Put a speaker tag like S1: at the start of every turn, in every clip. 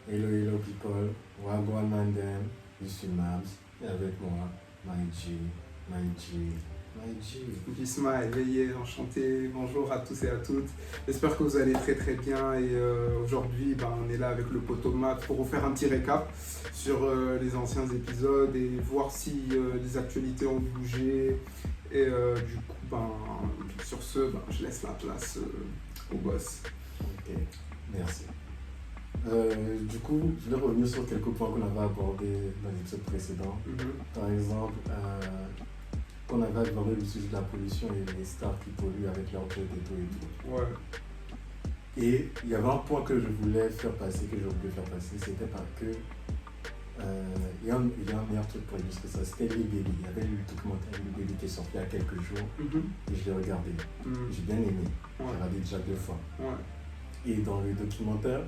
S1: Hello, hello people, Wagwan Mandem, je suis Mabs, et avec moi, My G.
S2: Bisma, éveillé, enchanté, bonjour à tous et à toutes. J'espère que vous allez très très bien et aujourd'hui on est là avec le poteau Matt pour vous faire un petit récap sur les anciens épisodes et voir si les actualités ont bougé. Et du coup, sur ce, je laisse la place au boss.
S1: Ok, merci. Du coup, je vais revenir sur quelques points qu'on avait abordés dans l'épisode précédent. Par exemple, qu'on avait abordé le sujet de la pollution et les stars qui polluent avec leur jet et tout.
S2: Ouais.
S1: Et il y avait un point que je voulais faire passer, que j'ai oublié de faire passer, c'était parce que il y a un meilleur truc pour illustrer ça, c'était les Baby. Il y avait le documentaire Les Baby qui est sorti il y a quelques jours et je l'ai regardé. J'ai bien aimé, j'ai regardé déjà 2 fois. Et dans le documentaire,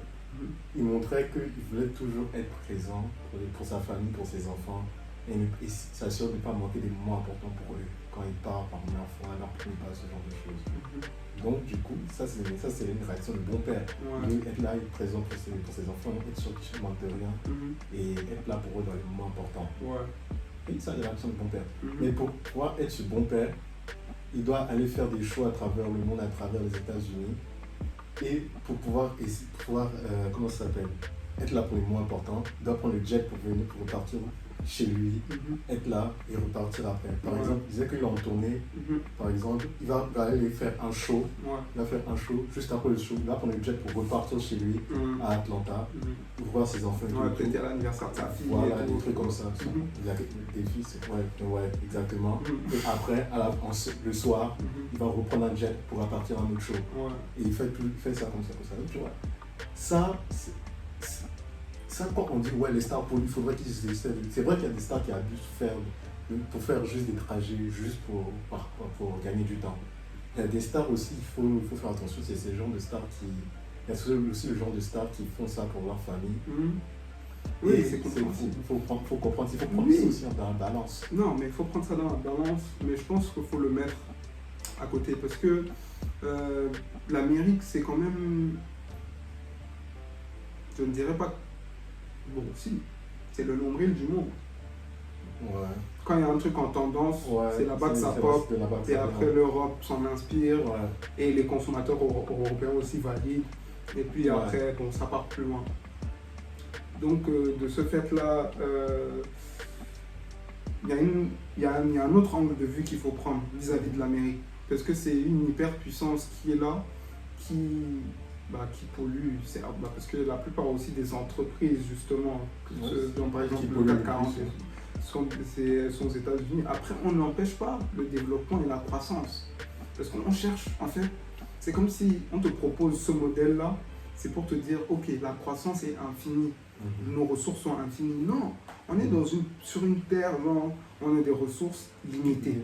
S1: il montrait qu'il voulait toujours être présent pour sa famille, pour ses enfants et s'assurer de ne pas manquer des moments importants pour eux quand ils partent par première fois, leur premier pas, ce genre de choses. Donc du coup, ça c'est une réaction de bon père. Être là, être présent pour ses enfants, être sûr qu'ils ne manquent de rien et être là pour eux dans les moments importants. Et ça, c'est une réaction de bon père. Mais pour pouvoir être ce bon père, il doit aller faire des choix à travers le monde, à travers les États-Unis. Et pour pouvoir comment ça s'appelle, être là pour les moments importants, il doit prendre le jet pour venir, pour repartir chez lui, être là et repartir après. Par exemple, il disait qu'il est en tournée, par exemple, il va aller faire un show, il va faire un show, juste après le show, il va prendre le jet pour repartir chez lui à Atlanta, pour voir ses enfants.
S2: Peut-être à l'anniversaire de sa fille.
S1: Voilà, des trucs comme ça. Il a des fils, ouais, exactement. Et après, le soir, il va reprendre un jet pour repartir à un autre show. Et il fait ça comme ça. Donc, tu vois, ça, quand on dit les stars polluent, il faudrait qu'ils se essaient. C'est vrai qu'il y a des stars qui abusent pour faire juste des trajets, juste pour gagner du temps. Il y a des stars aussi, il faut faire attention, c'est ce genre de stars il y a aussi le genre de stars qui font ça pour leur famille.
S2: Oui, c'est compréhensible.
S1: Il faut comprendre, il faut prendre ça aussi dans la balance.
S2: Non, mais il faut prendre ça dans la balance, mais je pense qu'il faut le mettre à côté parce que l'Amérique, c'est quand même. Je ne dirais pas. Bon, si, c'est le nombril du monde. Quand il y a un truc en tendance, c'est là-bas que ça pop, et après l'Europe s'en inspire, et les consommateurs européens aussi valident, et puis après, ça part plus loin. Donc, de ce fait-là, il y a un autre angle de vue qu'il faut prendre vis-à-vis de l'Amérique, parce que c'est une hyperpuissance qui est là, qui pollue, parce que la plupart aussi des entreprises, justement, dont par exemple le CAC 40 sont aux États-Unis. Après, on n'empêche pas le développement et la croissance. Parce qu'on cherche, en fait, c'est comme si on te propose ce modèle-là, c'est pour te dire, ok, la croissance est infinie, nos ressources sont infinies. Non, on est sur une terre, on a des ressources limitées.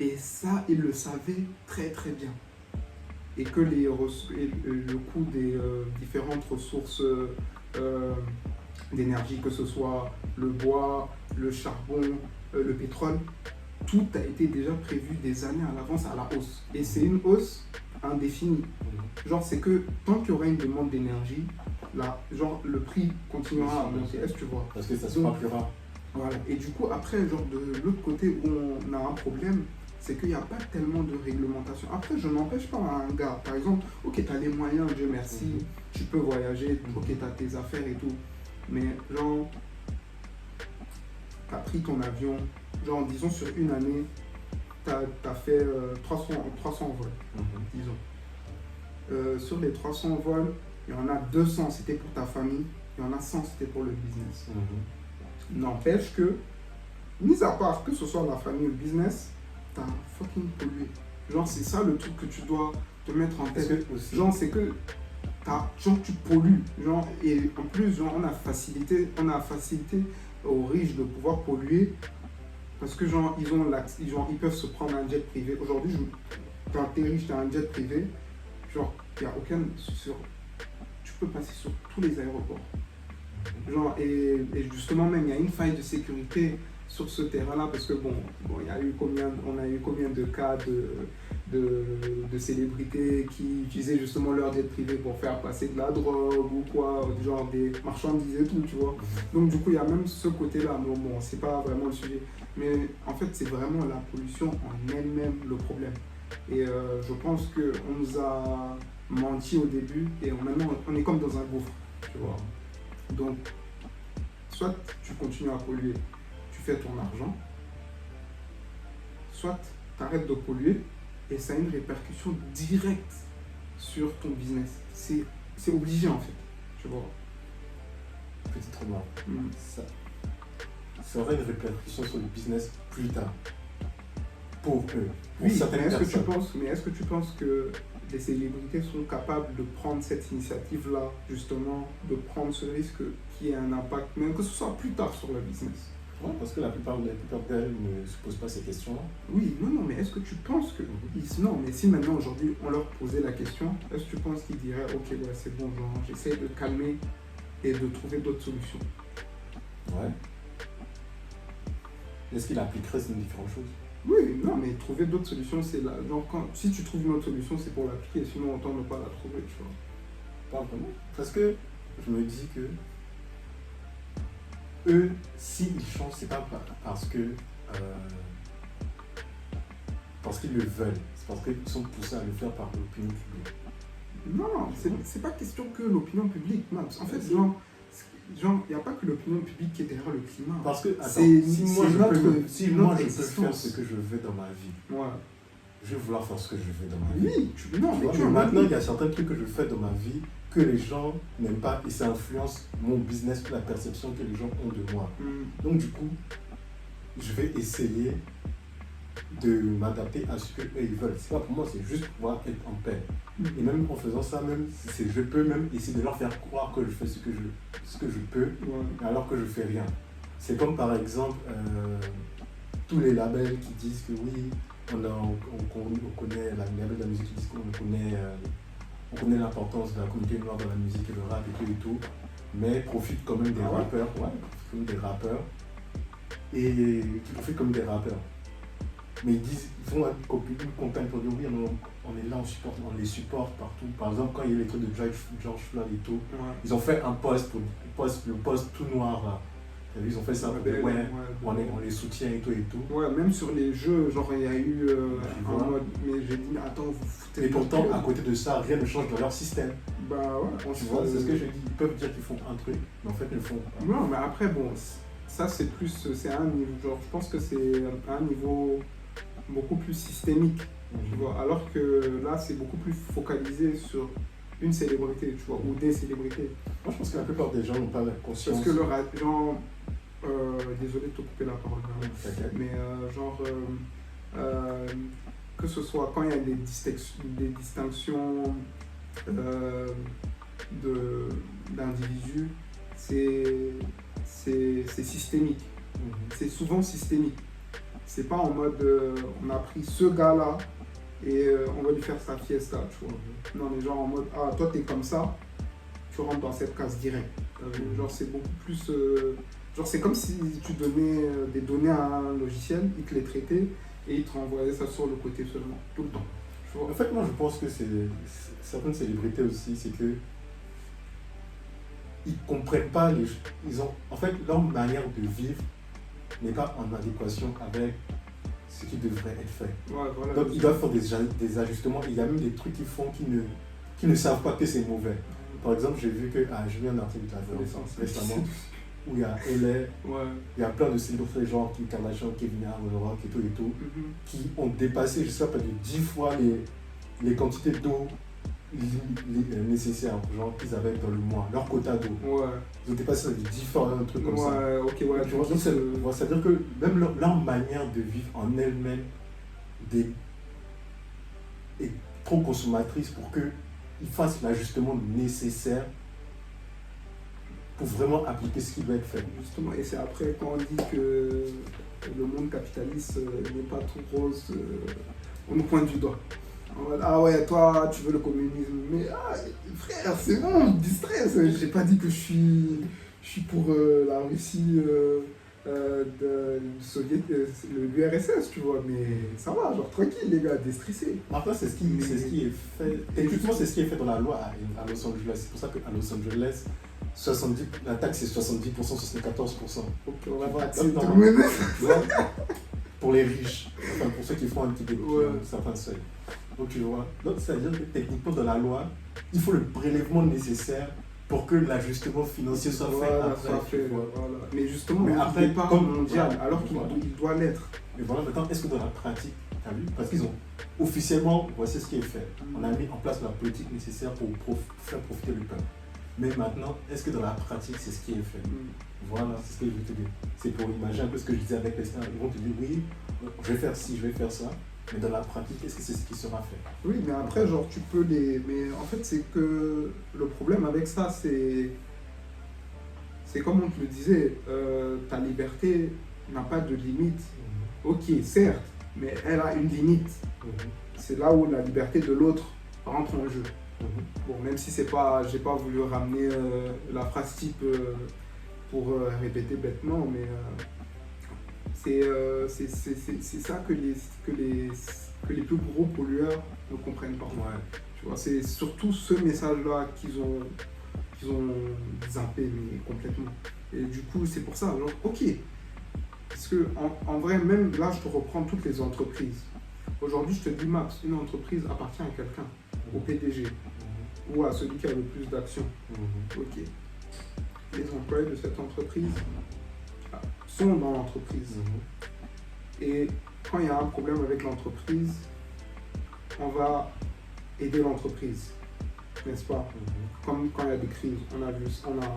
S2: Et ça, ils le savaient très très bien. Et que le coût des différentes ressources d'énergie, que ce soit le bois, le charbon, le pétrole, tout a été déjà prévu des années à l'avance à la hausse. Et c'est une hausse indéfinie. C'est que tant qu'il y aura une demande d'énergie, le prix continuera à monter. Est-ce que tu vois?
S1: Parce que ça se fera plus rare.
S2: Voilà. Et du coup, après, de l'autre côté où on a un problème, c'est qu'il n'y a pas tellement de réglementation. Après, je n'empêche pas un gars, par exemple, ok, tu as les moyens, Dieu merci, tu peux voyager, ok, tu as tes affaires et tout, mais tu as pris ton avion, disons sur une année, tu as fait 300 vols, disons. Sur les 300 vols, il y en a 200, c'était pour ta famille, il y en a 100, c'était pour le business. N'empêche que, mis à part que ce soit la famille ou le business, t'as fucking pollué. C'est ça le truc que tu dois te mettre en tête. C'est que tu pollues. Et en plus, on a facilité aux riches de pouvoir polluer parce que ils peuvent se prendre un jet privé. Aujourd'hui, t'es riche, t'as un jet privé, il n'y a aucun. Tu peux passer sur tous les aéroports. Et justement, même, il y a une faille de sécurité sur ce terrain-là, parce que on a eu combien de cas de célébrités qui utilisaient justement leur jet privé pour faire passer de la drogue ou quoi, genre des marchandises et tout, tu vois. Donc du coup, il y a même ce côté-là, mais bon, c'est pas vraiment le sujet. Mais en fait, c'est vraiment la pollution en elle-même le problème. Et je pense qu'on nous a menti au début et maintenant, on est comme dans un gouffre, tu vois. Donc, soit tu continues à polluer, tu fais ton argent, soit tu arrêtes de polluer et ça a une répercussion directe sur ton business. C'est obligé en fait, tu vois.
S1: Petite remarque. Ça aurait une répercussion sur le business plus tard. Pour eux. Pour
S2: Oui,
S1: certaines personnes.
S2: est-ce que tu penses que les célébrités sont capables de prendre cette initiative-là, justement, de prendre ce risque qui ait un impact, même que ce soit plus tard sur le business?
S1: Ouais, parce que la plupart d'elles ne se posent pas ces questions-là.
S2: Oui, non, mais est-ce que tu penses que... Non, mais si maintenant, aujourd'hui, on leur posait la question, est-ce que tu penses qu'ils diraient, ok, ouais, c'est bon, genre, j'essaie de calmer et de trouver d'autres solutions?
S1: Ouais. Est-ce qu'il appliquerait une différente chose?
S2: Oui, non, mais trouver d'autres solutions, c'est là. Genre, si tu trouves une autre solution, c'est pour l'appliquer, sinon autant ne pas la trouver, tu vois.
S1: Pas vraiment. Parce que je me dis que eux, s'ils changent, c'est pas parce qu'ils le veulent, c'est parce qu'ils sont poussés à le faire par l'opinion publique.
S2: Non, c'est pas question que l'opinion publique, Max. En fait, genre, il n'y a pas que l'opinion publique qui est derrière le climat.
S1: Parce que, attends,
S2: si
S1: moi je peux faire ce que je veux dans ma vie,
S2: ouais.
S1: Je vais vouloir faire ce que je veux dans ma vie.
S2: Oui,
S1: mais maintenant, il y a certains trucs que je fais dans ma vie que les gens n'aiment pas et ça influence mon business, la perception que les gens ont de moi. Donc du coup, je vais essayer de m'adapter à ce qu'eux ils veulent. C'est pas pour moi, c'est juste pouvoir être en paix. Et même en faisant ça, je peux même essayer de leur faire croire que je fais ce que je peux, alors que je fais rien. C'est comme par exemple tous les labels qui disent que oui, on connaît la label de la musique qui disent qu'on connaît l'importance de la communauté noire dans la musique et le rap et tout, mais profitent quand même des rappeurs, et qui profitent comme des rappeurs. Mais ils font une campagne pour dire oui, on est là, on les supporte partout. Par exemple, quand il y a les trucs de George Floyd et tout, ils ont fait un post, le post tout noir là. Ils ont fait ça, on les soutient et tout et tout. Ouais, même sur les jeux, genre il y a eu un mode, mais j'ai dit, mais attends, vous foutez. Et pourtant, à côté de ça, rien ne change dans leur système. Bah ouais, tu vois, c'est ce que je dis. Ils peuvent dire qu'ils font un truc, mais en fait, ils le font pas. Non, mais après, bon, ça c'est plus, c'est un niveau, genre, je pense que c'est un niveau beaucoup plus systémique, tu vois, alors que là, c'est beaucoup plus focalisé sur une célébrité, tu vois, ou des célébrités. Moi, je pense que la plupart des gens n'ont pas la conscience. Parce que désolé de te couper la parole, mais que ce soit quand il y a des distinctions d'individus, c'est systémique. C'est souvent systémique. C'est pas en mode on a pris ce gars-là et on va lui faire sa fiesta, tu vois. Non, mais genre en mode ah, toi t'es comme ça, tu rentres dans cette case directe. Genre c'est beaucoup plus. Genre c'est comme si tu donnais des données à un logiciel, il te les traitait et il te renvoyait ça sur le côté seulement, tout le temps. En fait, moi je pense que c'est certaines célébrités aussi, c'est que ils comprennent pas en fait leur manière de vivre n'est pas en adéquation avec ce qui devrait être fait. Ouais, voilà, donc ils doivent faire des ajustements. Il y a même des trucs qu'ils font qui ne savent pas que c'est mauvais. Par exemple, j'ai vu j'ai vu un article récemment où il y a il y a plein de célébrités genre Kim Kardashian, Kevin Hart, et tout, qui ont dépassé, je sais pas, de 10 fois les quantités d'eau nécessaires, genre qu'ils avaient dans le mois, leur quota d'eau. Ils ont dépassé ça de 10 fois, un truc comme ça. C'est-à-dire que même leur manière de vivre en elle-même est trop consommatrice pour qu'ils fassent l'ajustement nécessaire pour vraiment appliquer ce qui doit être fait. Justement, et c'est après quand on dit que le monde capitaliste n'est pas tout rose, on nous pointe du doigt. Ah ouais, toi tu veux le communisme, mais frère, c'est bon, on me distrait. J'ai pas dit que je suis pour la Russie
S2: de l'URSS, tu vois, mais ça va, genre tranquille, les gars, déstressés.
S1: Après, c'est ce qui est fait. Techniquement, c'est ce qui est fait dans la loi à Los Angeles. C'est pour ça qu'à Los Angeles, la taxe c'est 70%, 74%.
S2: Ok, on va voir tout le monde.
S1: Pour les riches, enfin pour ceux qui font un petit peu certains seuils. Donc tu vois, donc c'est-à-dire que techniquement dans la loi, il faut le prélèvement nécessaire pour que l'ajustement financier soit fait après.
S2: Voilà. Mais justement, après, il n'est pas mondial, alors qu'il doit l'être.
S1: Mais voilà, maintenant, est-ce que dans la pratique, tu as vu, parce qu'ils ont officiellement, voici ce qui est fait. On a mis en place la politique nécessaire pour faire profiter le peuple. Mais maintenant, est-ce que dans la pratique, c'est ce qui est fait? Voilà, c'est ce que je veux te dire. C'est pour imaginer un peu ce que je disais avec les stars. Ils vont te dire, oui, je vais faire ci, je vais faire ça. Mais dans la pratique, est-ce que c'est ce qui sera fait?
S2: Oui, mais après, genre, tu peux les... Mais en fait, c'est que le problème avec ça, c'est comme on te le disait, ta liberté n'a pas de limite. Ok, certes, mais elle a une limite. C'est là où la liberté de l'autre rentre en jeu. Bon, même si c'est pas, j'ai pas voulu ramener la phrase type pour répéter bêtement, mais c'est ça que les plus gros pollueurs ne comprennent pas. Tu vois, c'est surtout ce message-là qu'ils ont zappé mais complètement. Et du coup, c'est pour ça, genre, ok. Parce que en vrai, même là, je te reprends toutes les entreprises. Aujourd'hui, je te dis, Max, une entreprise appartient à quelqu'un, au PDG, ou à celui qui a le plus d'actions. Ok. Les employés de cette entreprise sont dans l'entreprise. Et quand il y a un problème avec l'entreprise, on va aider l'entreprise, n'est-ce pas? Comme quand il y a des crises, on a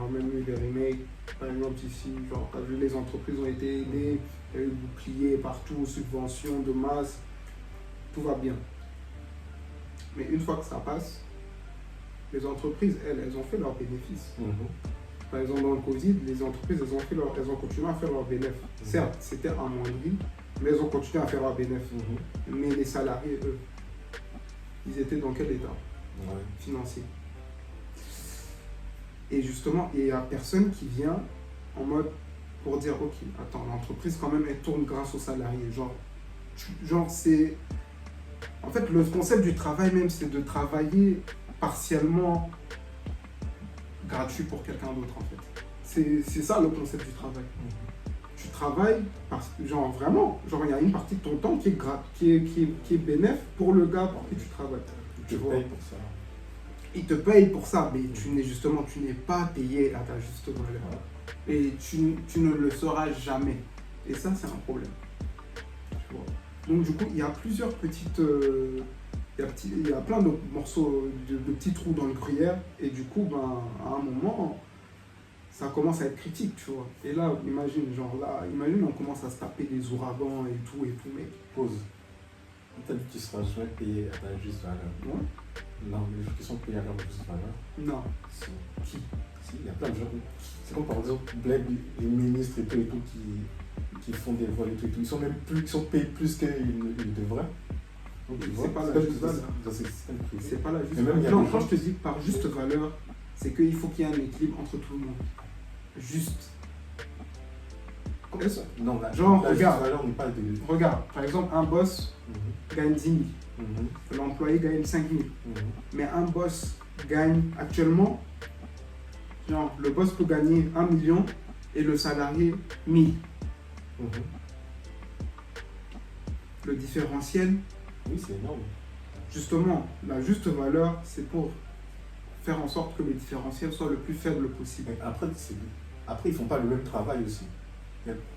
S2: même eu des remakes, par exemple ici, genre, t'as vu, les entreprises ont été aidées, il y a eu boucliers partout, subventions de masse, tout va bien. Mais une fois que ça passe, les entreprises, elles ont fait leurs bénéfices. Par exemple, dans le Covid, les entreprises, elles ont continué à faire leurs bénéfices. Certes, c'était amoindri, mais elles ont continué à faire leurs bénéfices. Mais les salariés, eux, ils étaient dans quel état financier? Et justement, il n'y a personne qui vient en mode pour dire, ok, attends, l'entreprise quand même, elle tourne grâce aux salariés. Genre c'est... En fait, le concept du travail même, c'est de travailler partiellement gratuit pour quelqu'un d'autre, en fait. C'est ça le concept du travail. Tu travailles parce que, genre, vraiment, genre, il y a une partie de ton temps qui est bénéfique pour le gars pour qui tu travailles.
S1: Tu payes pour ça.
S2: Il te paye pour ça, mais tu n'es pas payé à ta juste valeur. Et tu ne le seras jamais. Et ça, c'est un problème. Tu vois. Donc, du coup, il y a plusieurs petites... il y a plein de morceaux, de petits trous dans le gruyère. Et du coup, à un moment, ça commence à être critique, tu vois. Et là, imagine, on commence à se taper des ouragans et tout, mec.
S1: Pause. T'as dit que tu seras jamais payé à ta juste valeur. Non, les gens qui sont payés à leur juste valeur.
S2: Non.
S1: Si. Qui? Si, il y a plein de gens. C'est comme par exemple les ministres et tout qui font des vols et tout. Ils sont payés plus qu'ils devraient.
S2: C'est pas la juste valeur. C'est pas la juste valeur. Non, quand je te dis par juste valeur, c'est qu'il faut qu'il y ait un équilibre entre tout le monde. Juste.
S1: Non,
S2: regarde, par exemple, un boss gagne 10 000. L'employé gagne 5 000. Mais un boss gagne actuellement, genre, le boss peut gagner 1 million et le salarié 1000. Le différentiel,
S1: oui, c'est énorme.
S2: Justement, la juste valeur, c'est pour faire en sorte que le différentiel soit le plus faible possible.
S1: Après, ils ne font pas le même travail aussi.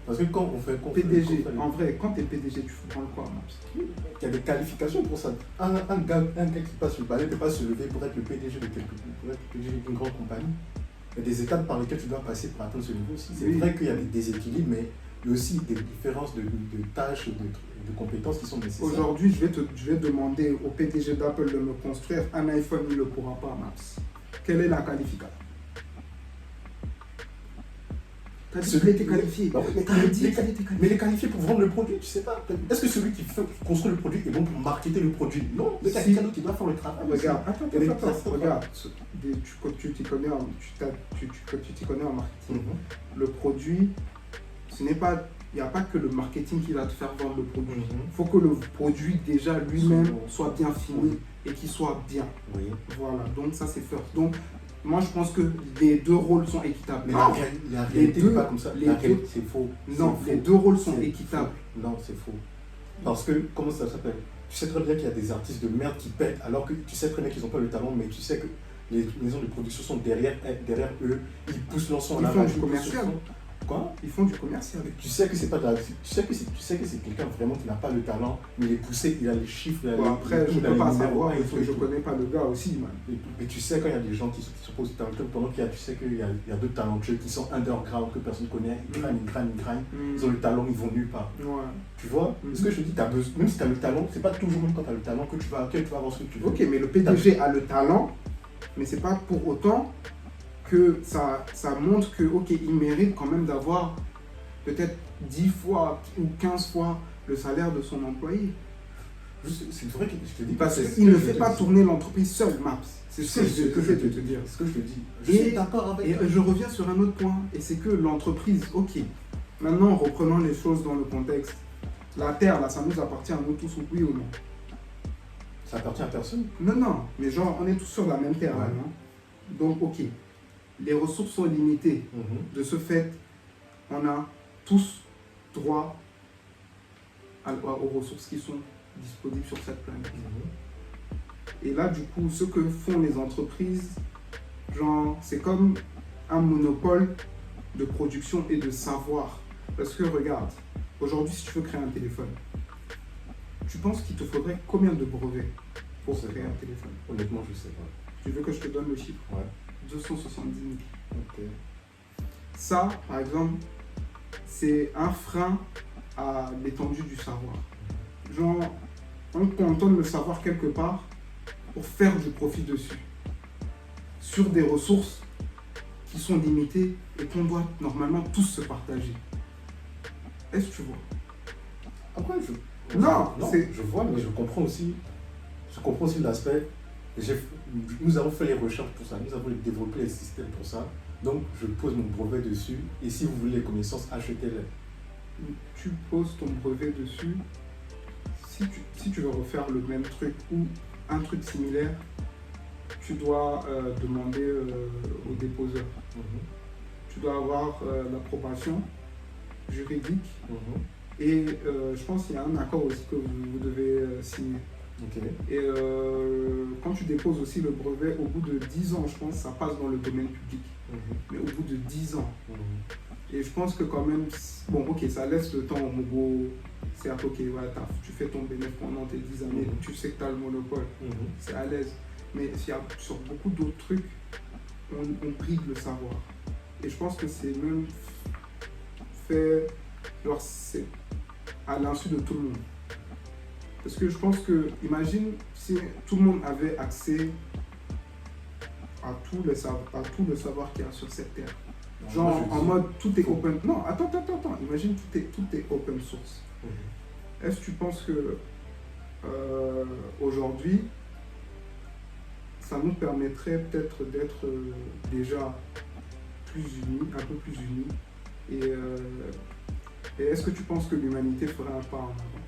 S1: Parce que quand on fait...
S2: PDG, en vrai, quand tu es PDG, tu prends le quoi, Maps?
S1: Il y a des qualifications pour ça. Un gars qui passe le balai ne peut pas se lever pour être le PDG de d'une grande compagnie. Il y a des étapes par lesquelles tu dois passer pour atteindre ce niveau aussi. C'est vrai qu'il y a des déséquilibres, mais il y a aussi des différences de tâches, de compétences qui sont nécessaires.
S2: Aujourd'hui, je vais demander au PDG d'Apple de me construire un iPhone, il ne le pourra pas, Maps. Quelle est la qualification? Celui qui est qualifié.
S1: Mais les qualifiés pour vendre le produit, tu sais pas. Est-ce que celui qui construit le produit est bon pour marketer le produit? Non, mais quelqu'un d'autre qui doit faire le travail.
S2: Regarde, attends, regarde. Tu t'y connais en marketing. Le produit, il n'y a pas que le marketing qui va te faire vendre le produit. Il faut que le produit déjà lui-même soit bien fini et qu'il soit bien.
S1: Oui.
S2: Voilà, donc ça c'est first. Donc moi je pense que les deux rôles sont équitables.
S1: Mais la réalité n'est pas comme ça. La réalité, c'est faux.
S2: Non, les deux rôles sont équitables.
S1: Faux. Non, c'est faux. Parce que, comment ça s'appelle? Tu sais très bien qu'il y a des artistes de merde qui pètent, alors que tu sais très bien qu'ils n'ont pas le talent, mais tu sais que les maisons de production sont derrière eux, ils poussent leur son à la
S2: Ils font du commercial.
S1: Quoi?
S2: Ils font du commercial.
S1: Tu sais que c'est pas de la... tu sais que c'est quelqu'un vraiment qui n'a pas le talent, mais il est poussé, il a les chiffres.
S2: Bon, après, je ne peux pas savoir, je ne connais pas le gars aussi, man.
S1: Mais tu sais quand il y a des gens qui se posent talentueux, pendant qu'il y a, tu sais qu'il y a d'autres talentueux qui sont underground, que personne ne connaît, ils grignent, ils ont le talent, ils vont nulle part.
S2: Ouais.
S1: Tu vois? Ce que je te dis, même si tu as le talent, c'est pas toujours même quand tu as le talent que tu vas avoir ce que tu veux.
S2: Ok, mais le PDG a le talent, mais c'est pas pour autant que ça montre que, ok, il mérite quand même d'avoir peut-être 10 fois ou 15 fois le salaire de son employé.
S1: C'est vrai que je te dis
S2: parce qu'il ne fait pas tourner l'entreprise seul, Maps. C'est ce que je vais te dire.
S1: C'est ce que je te dis. Je suis d'accord avec toi.
S2: Et je reviens sur un autre point, et c'est que l'entreprise, ok, maintenant reprenons les choses dans le contexte. La Terre, là, ça nous appartient à nous tous, oui ou non?
S1: Ça appartient à personne?
S2: Non, mais genre, on est tous sur la même Terre, là, non? Donc, ok, les ressources sont limitées. De ce fait, on a tous droit aux ressources qui sont disponibles sur cette planète. Et là, du coup, ce que font les entreprises, genre, c'est comme un monopole de production et de savoir. Parce que regarde, aujourd'hui, si tu veux créer un téléphone, tu penses qu'il te faudrait combien de brevets pour créer un téléphone?
S1: Honnêtement, je sais pas.
S2: Tu veux que je te donne le chiffre?
S1: Ouais.
S2: 270 000.
S1: Ok.
S2: Ça, par exemple, c'est un frein à l'étendue du savoir. Genre, on cantonne le savoir quelque part pour faire du profit dessus. Sur des ressources qui sont limitées et qu'on doit normalement tous se partager. Est-ce que tu vois?
S1: Après,
S2: Non,
S1: je vois, mais je comprends aussi l'aspect. Nous avons fait les recherches pour ça, nous avons développé les systèmes pour ça. Donc, je pose mon brevet dessus et si vous voulez les connaissances, achetez-les.
S2: Tu poses ton brevet dessus. Si tu veux refaire le même truc ou un truc similaire, tu dois demander au déposeur. Tu dois avoir l'approbation juridique et je pense qu'il y a un accord aussi que vous devez signer.
S1: Okay.
S2: Et quand tu déposes aussi le brevet, au bout de 10 ans, je pense, ça passe dans le domaine public. Mais au bout de 10 ans. Et je pense que quand même, bon, ok, ça laisse le temps au Mogo. C'est ok, ouais, tu fais ton bénéfice pendant tes 10 années, tu sais que tu as le monopole. C'est à l'aise. Mais sur beaucoup d'autres trucs, on bride le savoir. Et je pense que c'est même fait, genre, c'est à l'insu de tout le monde. Parce que je pense que, imagine si tout le monde avait accès à tout le savoir qu'il y a sur cette terre. Genre en mode tout est open. Non, attends. Imagine tout est open source. Est-ce que tu penses que aujourd'hui, ça nous permettrait peut-être d'être déjà plus unis, un peu plus unis? Et est-ce que tu penses que l'humanité ferait un pas en avant?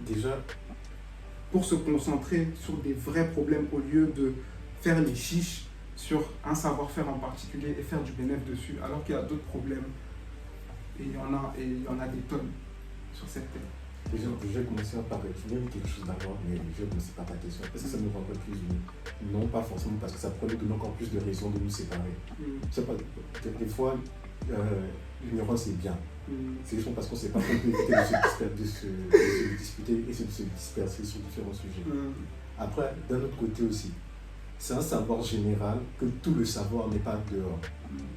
S1: Déjà,
S2: pour se concentrer sur des vrais problèmes au lieu de faire les chiches sur un savoir-faire en particulier et faire du bénéfice dessus, alors qu'il y a d'autres problèmes et il y en a des tonnes sur cette terre.
S1: Déjà, je vais commencer par quelque chose d'abord, mais je vais commencer par ta question. Est-ce que ça nous rend encore plus unis? Non, pas forcément, parce que ça pourrait nous donner encore plus de raisons de nous séparer. C'est pas, des fois, l'ignorance est bien. C'est juste parce qu'on ne sait pas qu'on peut éviter de se disputer et de se disperser sur différents sujets. Après, d'un autre côté aussi, c'est un savoir général que tout le savoir n'est pas dehors.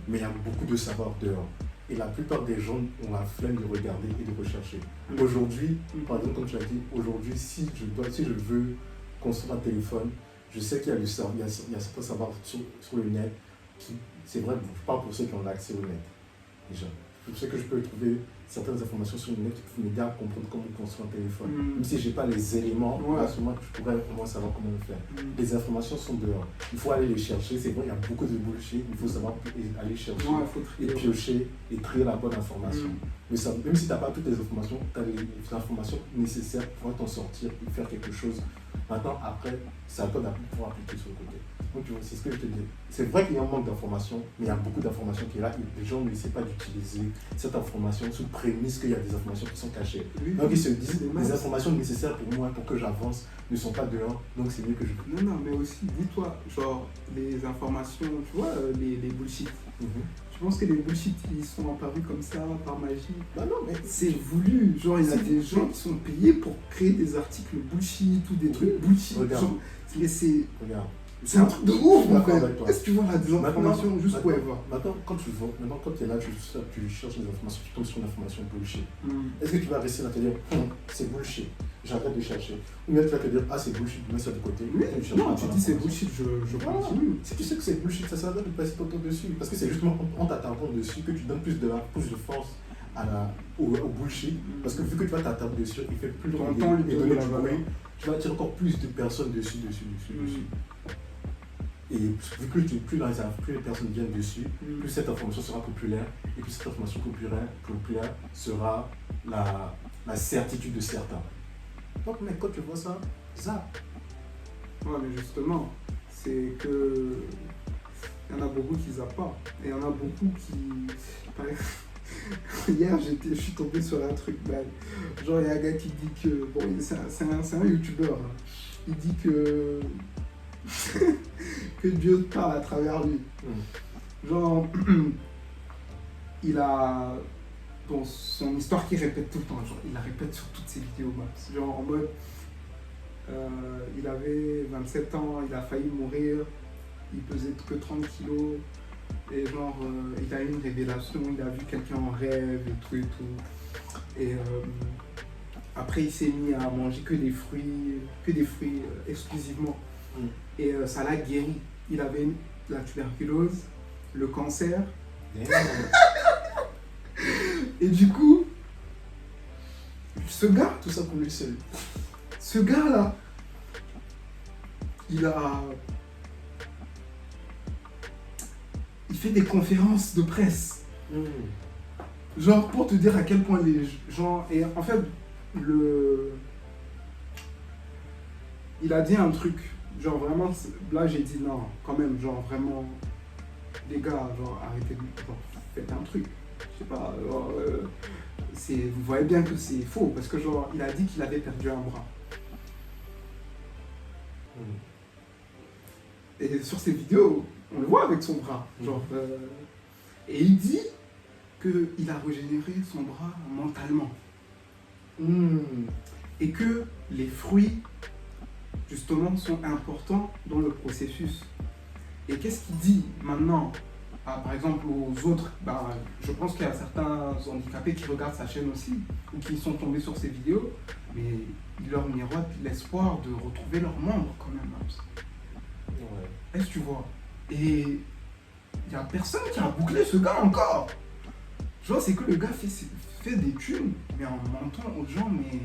S1: Mais il y a beaucoup de savoir dehors. Et la plupart des gens ont la flemme de regarder et de rechercher. Aujourd'hui, par exemple, comme tu as dit, aujourd'hui, si je veux construire un téléphone, je sais qu'il y a certains savoirs sur le net. C'est vrai, je parle pour ceux qui ont l'accès au net, déjà. Je sais que je peux trouver certaines informations sur le net qui peuvent m'aider à comprendre comment construire un téléphone. Même si je n'ai pas les éléments, à ce moment, je pourrais vraiment savoir comment le faire. Les informations sont dehors. Il faut aller les chercher. C'est vrai, il y a beaucoup de bullshit. Il faut savoir aller chercher et piocher et trier la bonne information. Mais ça, même si tu n'as pas toutes les informations, tu as les informations nécessaires pour pouvoir t'en sortir et faire quelque chose. Maintenant, après, c'est à toi pouvoir appliquer sur le côté. Donc, tu vois, c'est ce que je te dis. C'est vrai qu'il y a un manque d'informations, mais il y a beaucoup d'informations qui est là et les gens ne essaient pas d'utiliser cette information sous prémisse qu'il y a des informations qui sont cachées. Donc, ils se disent les informations nécessaires pour moi, pour que j'avance, ne sont pas dehors, donc c'est mieux que je...
S2: Non, mais aussi, dis-toi, genre, les informations, tu vois, les bullshit. Je pense que les bullshit, ils sont apparus comme ça, par magie.
S1: Bah non, mais
S2: c'est voulu. Genre, il y a des gens qui sont payés pour créer des articles bullshit ou des trucs bullshit.
S1: Regarde.
S2: Genre, c'est un truc de ouf, en fait. Est-ce que tu vois la désinformation juste pour voir?
S1: Maintenant, quand tu es là, tu cherches des informations, tu tombes sur une information bullshit. Est-ce que tu vas rester là et te dire, c'est bullshit, j'arrête de chercher? Ou bien tu vas te dire, ah, c'est bullshit, tu mets ça de côté.
S2: Oui, non, tu dis c'est bullshit, je continue.
S1: Si tu sais que c'est bullshit, ça sert à rien de passer ton temps dessus. Parce que c'est justement en t'attardant dessus que tu donnes plus de force au bullshit. Parce que vu que tu vas t'attarder dessus, il fait plus longtemps et donner du bruit, tu vas attirer encore plus de personnes dessus. Et vu que plus les personnes viennent dessus, plus cette information sera populaire, et plus cette information populaire sera la certitude de certains. Donc, mais quand tu vois ça,
S2: Ouais, mais justement, c'est que il y en a beaucoup qui zappent pas. Et il y en a beaucoup qui... Hier, je suis tombé sur un truc mal. Genre, il y a un gars qui dit que... Bon, c'est un youtubeur. Hein. Il dit que... que Dieu parle à travers lui. Genre, il a... Bon, son histoire qu'il répète tout le temps. Genre, il la répète sur toutes ses vidéos. Genre, en mode... il avait 27 ans, il a failli mourir. Il pesait que 30 kilos. Et genre, il a eu une révélation, il a vu quelqu'un en rêve et tout. Et après, il s'est mis à manger que des fruits exclusivement. Et ça l'a guéri. Il avait la tuberculose, le cancer. Et du coup, ce gars,
S1: tout ça pour lui seul.
S2: Ce gars-là, il fait des conférences de presse. Genre pour te dire à quel point les gens... Et en fait, il a dit un truc. Genre vraiment, là j'ai dit non, quand même, genre vraiment, les gars, genre arrêtez, genre faites un truc. Je sais pas, genre, vous voyez bien que c'est faux, parce que genre, il a dit qu'il avait perdu un bras. Et sur ses vidéos, on le voit avec son bras. Genre, et il dit qu'il a régénéré son bras mentalement. Et que les fruits, justement, sont importants dans le processus. Et qu'est-ce qu'il dit maintenant, par exemple, aux autres? Je pense qu'il y a certains handicapés qui regardent sa chaîne aussi, ou qui sont tombés sur ses vidéos, mais il leur miroite l'espoir de retrouver leurs membres quand même. Est-ce que tu vois? Et il n'y a personne qui a bouclé ce gars encore. Genre, c'est que le gars fait des thunes, mais en mentant aux gens, mais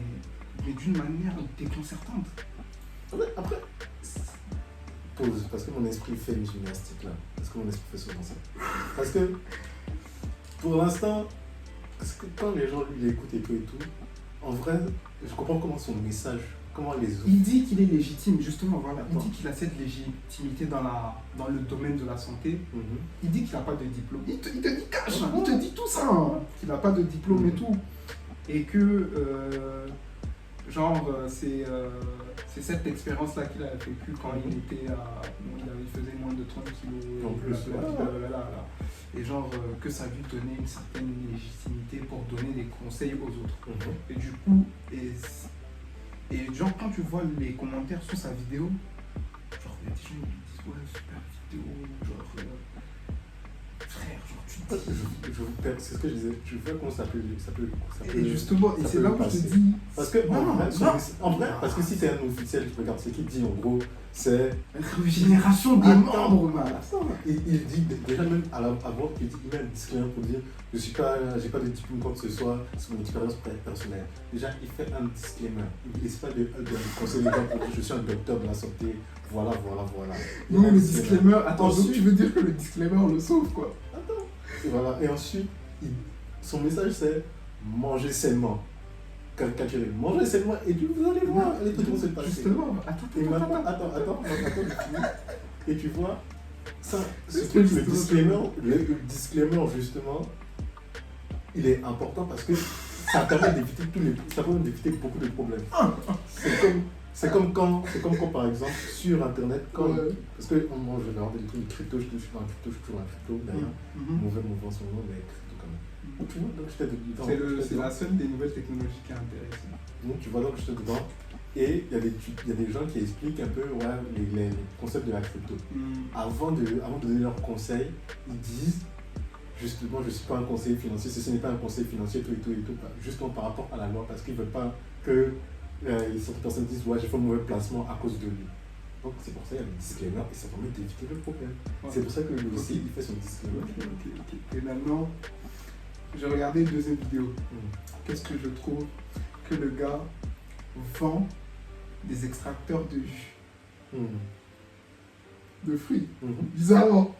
S2: d'une manière déconcertante.
S1: Après, pause, parce que mon esprit fait une gymnastique là. Parce que mon esprit fait souvent ça. Parce que, pour l'instant, quand les gens lui l'écoutent et tout, en vrai, je comprends comment son message, comment les autres...
S2: Il dit qu'il est légitime, justement, voilà. Il dit qu'il a cette légitimité dans le domaine de la santé. Il dit qu'il n'a pas de diplôme. Il te dit cash, il te dit tout ça, hein, qu'il n'a pas de diplôme et tout. Et que, c'est cette expérience-là qu'il a vécue quand il était il faisait moins de 30 kilos.
S1: En plus,
S2: Et genre, que ça lui donnait une certaine légitimité pour donner des conseils aux autres. Et du coup, et genre, quand tu vois les commentaires sous sa vidéo, genre, il y a des gens qui disent, ouais, super vidéo, genre, frère, genre, tu te
S1: C'est ce que je disais, je veux comment ça peut.
S2: Et justement, et c'est là où je te dis.
S1: Parce que, en vrai, parce que si t'es un officiel, tu regardes ce qu'il dit, en gros, c'est.
S2: Génération des membres, man.
S1: Il dit, déjà même avant, il met un disclaimer pour dire j'ai pas de diplôme quoi que ce soit, c'est mon expérience personnelle. Déjà, il fait un disclaimer. Il n'essaie pas de conseiller les gens pour dire je suis un docteur de la santé, voilà.
S2: Non, le disclaimer, attends, ensuite, donc tu veux dire que le disclaimer on le sauve quoi?
S1: Attends. Et voilà, et ensuite, son message c'est manger sainement. Manger sainement et puis vous allez voir les trucs vont se passer.
S2: Justement,
S1: attends, et tu vois, ça, le disclaimer justement, il est important parce que ça permet d'éviter beaucoup de problèmes. C'est comme quand par exemple sur internet, parce que moi je regarde des trucs de crypto, je suis dans la crypto d'ailleurs, mauvais en ce moment, mais crypto quand même. Tu vois, donc
S2: c'est la seule des nouvelles technologies qui est intéressante.
S1: Donc tu vois, donc j'étais dedans. Et il y a des gens qui expliquent un peu les concepts de la crypto. Avant de donner leurs conseils, ils disent justement, je ne suis pas un conseiller financier, ce n'est pas un conseil financier, tout, justement par rapport à la loi, parce qu'ils ne veulent pas que certaines personnes disent ouais, j'ai fait un mauvais placement à cause de lui. Donc c'est pour ça qu'il y a le disclaimer et ça permet d'éviter le problème. Ouais. C'est pour ça que lui aussi il fait son disclaimer.
S2: Ok. Et maintenant, j'ai regardé une deuxième vidéo. Qu'est-ce que je trouve? Que le gars vend des extracteurs de jus. De fruits. Bizarrement.